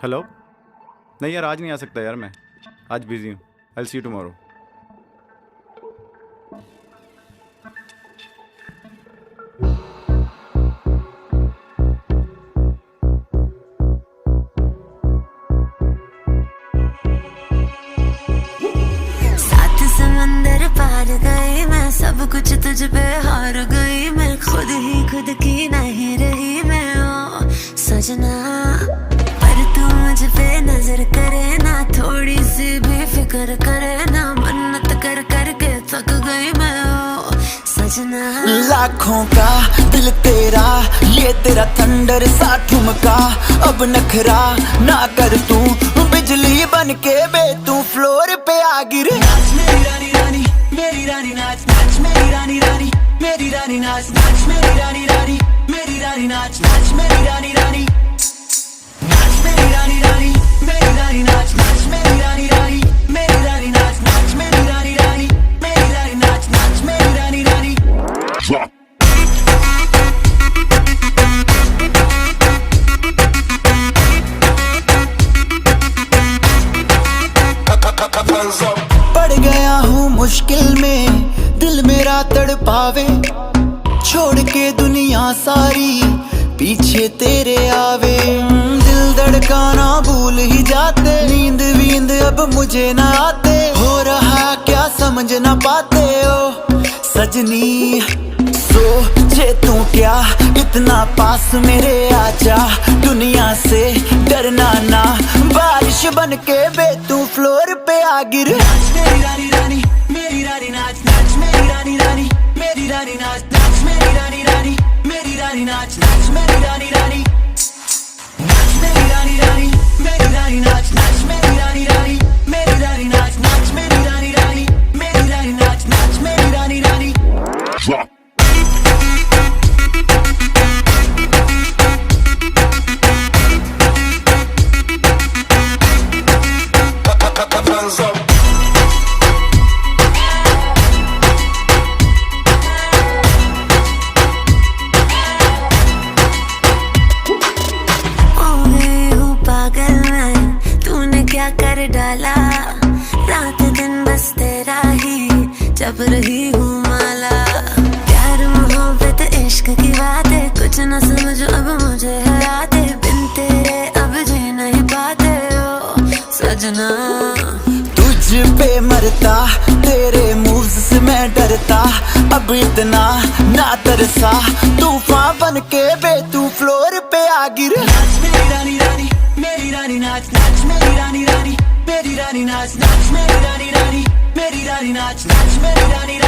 Hello. नहीं यार, आज नहीं आ सकता यार, मैं आज बिजी हूँ। I will see you tomorrow. साथ समंदर पार गई मैं, सब कुछ तुझ पे हार गई मैं, खुद ही खुद की नहीं रही मैं। ओ सजना, पर तू मुझ पे नजर करे ना, थोड़ी सी भी फिक्र करे ना, मन्नत कर कर के थक गई मैं। ओ सजना, लाखों का दिल तेरा, ये तेरा थंडर सा ठुमका, अब नखरा ना कर तू, बिजली बन के बे तू फ्लोर पे आ गिरे। नाच मेरी रानी रानी, मेरी रानी नाच नाच मेरी रानी रानी, मेरी रानी नाच नाच मेरी रानी रानी, मेरी रानी नाच नाच मेरी रानी रानी, नाच मेरी रानी रानी, मेरी रानी नाच नाच मेरी रानी रानी, मेरी रानी नाच नाच मेरी रानी रानी, मेरी रानी नाच नाच मेरी रानी रानी। पड़ गया हूँ मुश्किल में, दिल मेरा तड़पावे, छोड़ के दुनिया सारी पीछे तेरे आवे। दिल धड़काना भूल ही जाते, नींद वींद अब मुझे ना आते, हो रहा क्या समझ ना पाते। ओ सजनी, सोचे तू क्या इतना पास मेरे आजा, दुनिया से डरना ना, बारिश बन के बे तू फ्लोर पे आ गिर। नाच मेरी रानी रानी, मेरी रानी नाच नाच मेरी रानी रानी, मेरी रानी नाच नाच मेरी रानी रानी, मेरी रानी नाच नाच मेरी रानी रानी, नाच मेरी रानी रानी, मेरी रानी नाच नाच मेरी रानी रानी, मेरी रानी नाच नाच मेरी रानी रानी, मेरी रानी नाच नाच मेरी रानी रानी। क्या कर डाला, रात दिन बस तेरा ही जप रही हूँ माला। प्यार मोहब्बत इश्क की बातें, कुछ न समझ अब मुझे हराते, बिन तेरे अब जी नहीं पाते। ओ सजना, तुझ पे मरता, तेरे मूव्स से मैं डरता, अब इतना ना तरसा, तूफान बन के बे तू फ्लोर पे आ गिर। नाच मेरी रानी रानी, मेरी रानी नाच नाच मेरी रानी रानी, मेरी रानी नाच नाच मेरी रानी रानी, मेरी रानी नाच नाच मेरी रानी।